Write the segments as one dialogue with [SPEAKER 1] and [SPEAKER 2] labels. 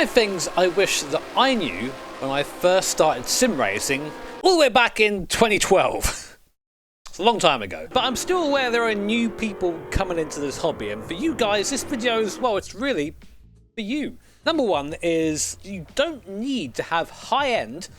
[SPEAKER 1] 5 things I wish that I knew when I first started sim racing all the way back in 2012. It's a long time ago. But I'm still aware there are new people coming into this hobby, and for you guys, this video is, well, it's really for you. Number 1 is you don't need to have high-end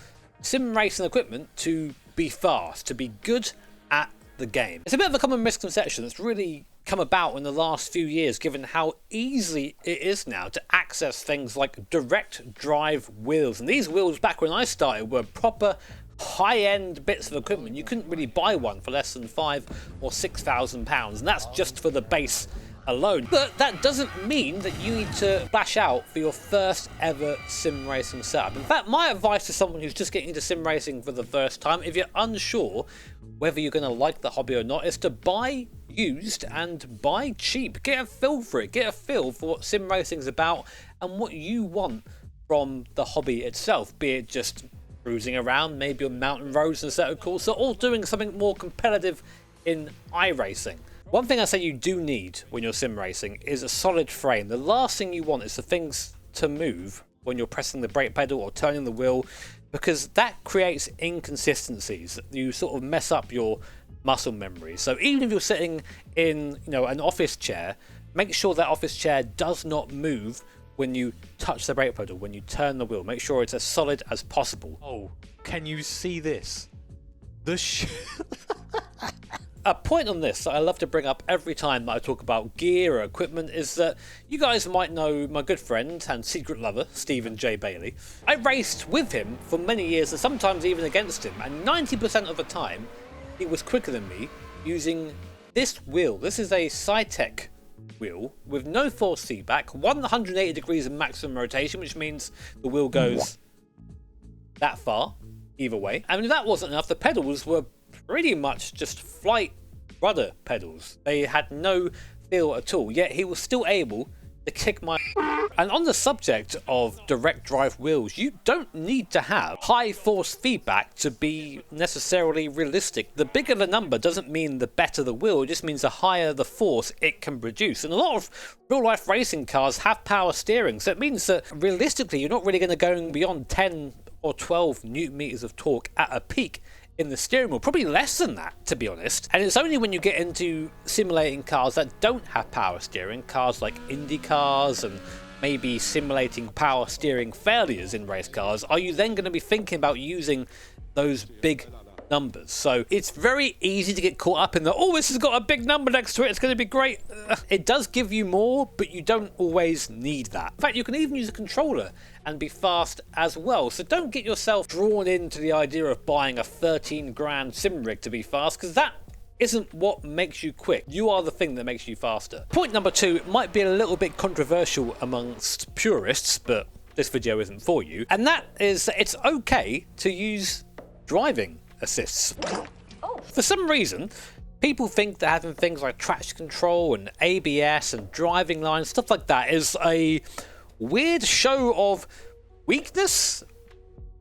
[SPEAKER 1] sim racing equipment to be fast, to be good at the game. It's a bit of a common misconception that's really come about in the last few years, given how easy it is now to access things like direct drive wheels. And these wheels, back when I started, were proper high-end bits of equipment. You couldn't really buy one for less than £5,000 or £6,000, and that's just for the base alone. But that doesn't mean that you need to splash out for your first ever sim racing setup. In fact, my advice to someone who's just getting into sim racing for the first time, if you're unsure whether you're going to like the hobby or not, is to buy used and buy cheap. Get a feel for it. Get a feel for what sim racing is about and what you want from the hobby itself, be it just cruising around, maybe on mountain roads and a set of courses, or doing something more competitive in iRacing. One thing I say you do need when you're sim racing is a solid frame. The last thing you want is the things to move when you're pressing the brake pedal or turning the wheel, because that creates inconsistencies. You sort of mess up your muscle memory. So even if you're sitting in, an office chair, make sure that office chair does not move when you touch the brake pedal, when you turn the wheel. Make sure it's as solid as possible.
[SPEAKER 2] Oh, can you see this?
[SPEAKER 1] A point on this that I love to bring up every time that I talk about gear or equipment is that you guys might know my good friend and secret lover, Stephen J. Bailey. I raced with him for many years and sometimes even against him, and 90% of the time he was quicker than me using this wheel. This is a Cytec wheel with no force feedback, 180 degrees of maximum rotation, which means the wheel goes that far either way. And if that wasn't enough, the pedals were pretty much just flight rudder pedals. They had no feel at all, yet he was still able to kick my. And on the subject of direct drive wheels, you don't need to have high force feedback to be necessarily realistic. The bigger the number doesn't mean the better the wheel, it just means the higher the force it can produce. And a lot of real life racing cars have power steering, so it means that realistically you're not really going to go beyond 10 or 12 newton meters of torque at a peak in the steering wheel, probably less than that, to be honest. And it's only when you get into simulating cars that don't have power steering, cars like Indy cars and maybe simulating power steering failures in race cars, are you then going to be thinking about using those big numbers. So it's very easy to get caught up in the, oh, this has got a big number next to it, it's going to be great. It does give you more, but you don't always need that. In fact, you can even use a controller and be fast as well. So don't get yourself drawn into the idea of buying a 13 grand sim rig to be fast, because that isn't what makes you quick. You are the thing that makes you faster. Point number 2 might be a little bit controversial amongst purists, but this video isn't for you. And that is that it's okay to use driving assists. For some reason, people think that having things like traction control and ABS and driving lines, stuff like that, is a weird show of weakness.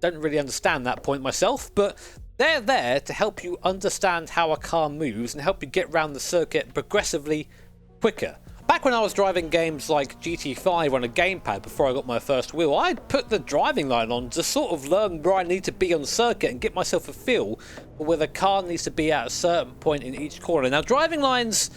[SPEAKER 1] Don't really understand that point myself, but they're there to help you understand how a car moves and help you get around the circuit progressively quicker. Back when I was driving games like GT5 on a gamepad before I got my first wheel, I'd put the driving line on to sort of learn where I need to be on circuit and get myself a feel for where the car needs to be at a certain point in each corner. Now, driving lines,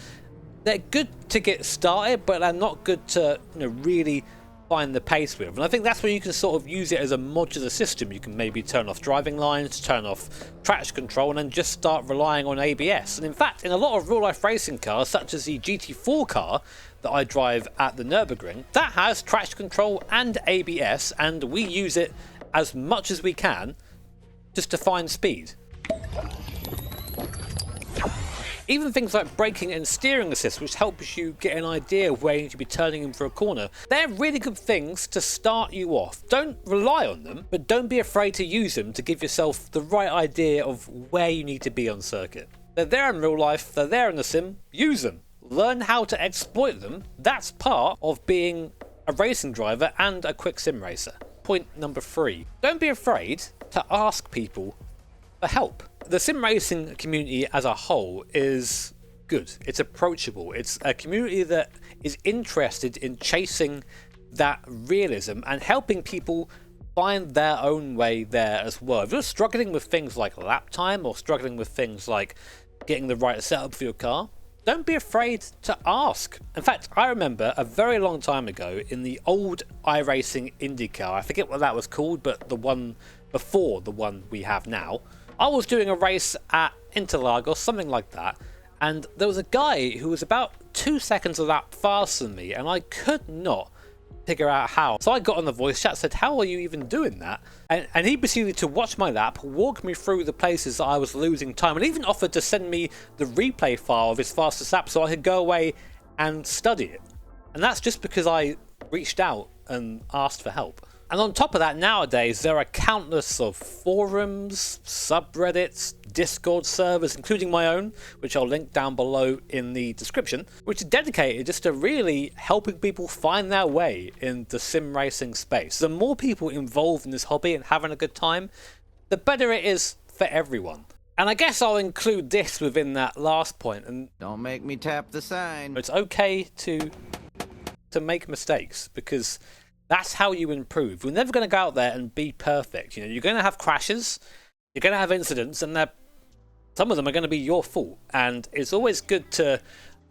[SPEAKER 1] they're good to get started, but they're not good to really find the pace with. And I think that's where you can sort of use it as a modular system. You can maybe turn off driving lines, turn off traction control, and then just start relying on ABS. And in fact, in a lot of real life racing cars, such as the GT4 car that I drive at the Nürburgring, that has traction control and ABS, and we use it as much as we can just to find speed. Even things like braking and steering assist, which helps you get an idea of where you need to be turning in for a corner, they're really good things to start you off. Don't rely on them, but don't be afraid to use them to give yourself the right idea of where you need to be on circuit. They're there in real life, they're there in the sim, use them. Learn how to exploit them. That's part of being a racing driver and a quick sim racer. Point number 3. Don't be afraid to ask people for help. The sim racing community as a whole is good. It's approachable. It's a community that is interested in chasing that realism and helping people find their own way there as well. If you're struggling with things like lap time or struggling with things like getting the right setup for your car, don't be afraid to ask. In fact, I remember a very long time ago in the old iRacing IndyCar, I forget what that was called, but the one before the one we have now, I was doing a race at Interlagos, something like that, and there was a guy who was about 2 seconds a lap faster than me, and I could not figure out how. So I got on the voice chat, said, how are you even doing that? And he proceeded to watch my lap, walk me through the places that I was losing time, and even offered to send me the replay file of his fastest lap so I could go away and study it. And that's just because I reached out and asked for help. And on top of that, nowadays there are countless of forums, subreddits, Discord servers, including my own, which I'll link down below in the description, which are dedicated just to really helping people find their way in the sim racing space. The more people involved in this hobby and having a good time, the better it is for everyone. And I guess I'll include this within that last point. And
[SPEAKER 3] don't make me tap the sign.
[SPEAKER 1] It's okay to make mistakes, because that's how you improve. You're never going to go out there and be perfect. You know, you're going to have crashes, you're going to have incidents, and some of them are going to be your fault. And it's always good to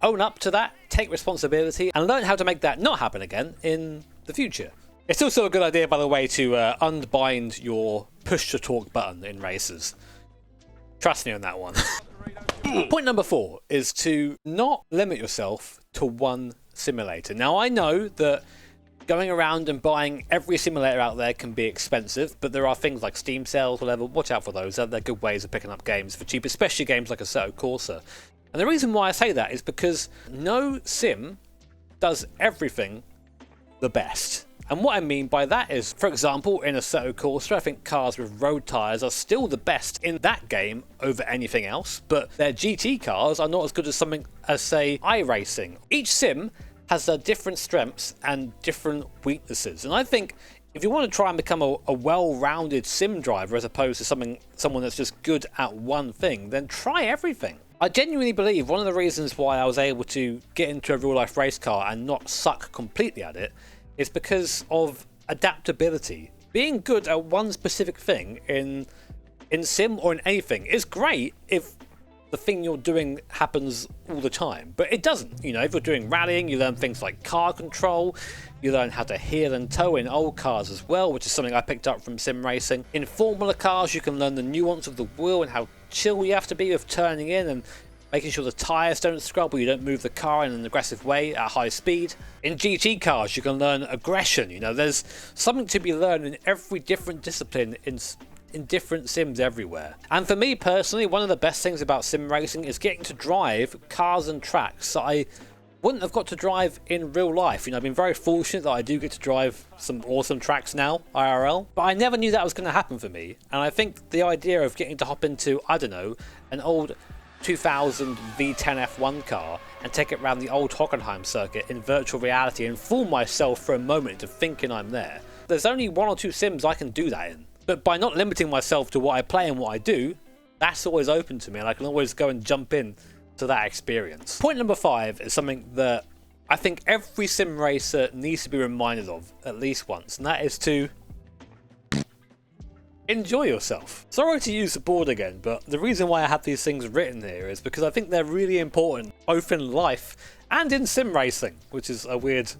[SPEAKER 1] own up to that, take responsibility, and learn how to make that not happen again in the future. It's also a good idea, by the way, to unbind your push-to-talk button in races. Trust me on that one. Point number 4 is to not limit yourself to one simulator. Now, I know that going around and buying every simulator out there can be expensive, but there are things like Steam sales, whatever. Watch out for those. They're good ways of picking up games for cheap, especially games like Assetto Corsa. And the reason why I say that is because no sim does everything the best. And what I mean by that is, for example, in Assetto Corsa, I think cars with road tyres are still the best in that game over anything else, but their GT cars are not as good as something as, say, iRacing. Each sim has their different strengths and different weaknesses, and I think if you want to try and become a well-rounded sim driver as opposed to someone that's just good at one thing, then try everything. I genuinely believe one of the reasons why I was able to get into a real-life race car and not suck completely at it is because of adaptability. Being good at one specific thing in sim or in anything is great if the thing you're doing happens all the time, but it doesn't. You know, if you're doing rallying, you learn things like car control, you learn how to heel and toe in old cars as well, which is something I picked up from sim racing. In Formula cars, you can learn the nuance of the wheel and how chill you have to be with turning in and making sure the tyres don't scrub or you don't move the car in an aggressive way at high speed. In GT cars, you can learn aggression. You know, there's something to be learned in every different discipline in different sims everywhere. And for me personally, one of the best things about sim racing is getting to drive cars and tracks that I wouldn't have got to drive in real life. You know, I've been very fortunate that I do get to drive some awesome tracks now, IRL, but I never knew that was going to happen for me. And I think the idea of getting to hop into, I don't know, an old 2000 V10 F1 car and take it around the old Hockenheim circuit in virtual reality and fool myself for a moment into thinking I'm there. There's only 1 or 2 sims I can do that in. But by not limiting myself to what I play and what I do, that's always open to me, and I can always go and jump in to that experience. Point number 5 is something that I think every sim racer needs to be reminded of at least once, and that is to enjoy yourself. Sorry to use the board again, but the reason why I have these things written here is because I think they're really important, both in life and in sim racing, which is a weird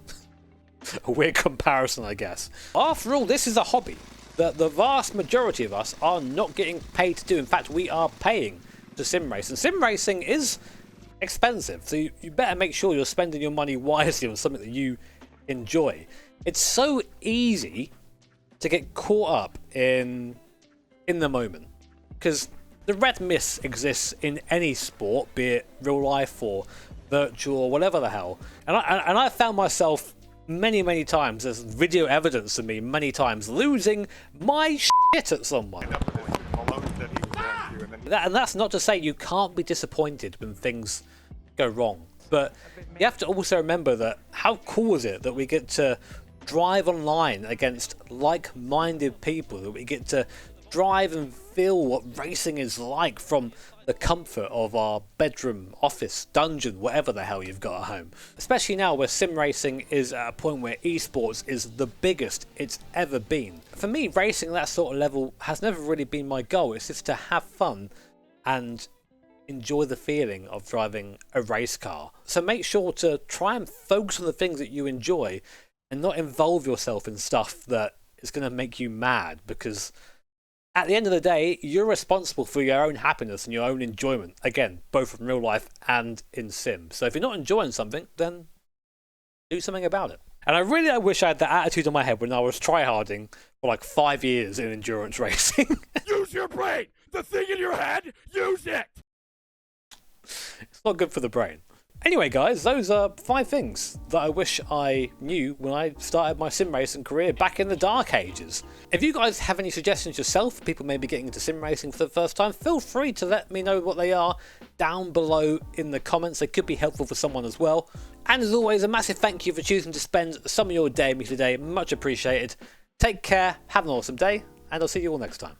[SPEAKER 1] comparison, I guess. After all, this is a hobby that the vast majority of us are not getting paid to do. In fact, we are paying to sim race, and sim racing is expensive, so you better make sure you're spending your money wisely on something that you enjoy. It's so easy to get caught up in the moment, because the red mist exists in any sport, be it real life or virtual or whatever the hell, and I found myself many times, there's video evidence of me many times losing my shit at someone. And that's not to say you can't be disappointed when things go wrong, but you have to also remember that how cool is it that we get to drive online against like-minded people, that we get to drive and feel what racing is like from the comfort of our bedroom, office, dungeon, whatever the hell you've got at home. Especially now where sim racing is at a point where esports is the biggest it's ever been. For me, racing at that sort of level has never really been my goal. It's just to have fun and enjoy the feeling of driving a race car. So make sure to try and focus on the things that you enjoy and not involve yourself in stuff that is going to make you mad, because at the end of the day, you're responsible for your own happiness and your own enjoyment. Again, both in real life and in sim. So if you're not enjoying something, then do something about it. And I wish I had that attitude on my head when I was tryharding for like 5 years in endurance racing.
[SPEAKER 4] Use your brain! The thing in your head, use it!
[SPEAKER 1] It's not good for the brain. Anyway, guys, those are 5 things that I wish I knew when I started my sim racing career back in the dark ages. If you guys have any suggestions yourself, people may be getting into sim racing for the first time, feel free to let me know what they are down below in the comments. They could be helpful for someone as well. And as always, a massive thank you for choosing to spend some of your day with me today. Much appreciated. Take care, have an awesome day, and I'll see you all next time.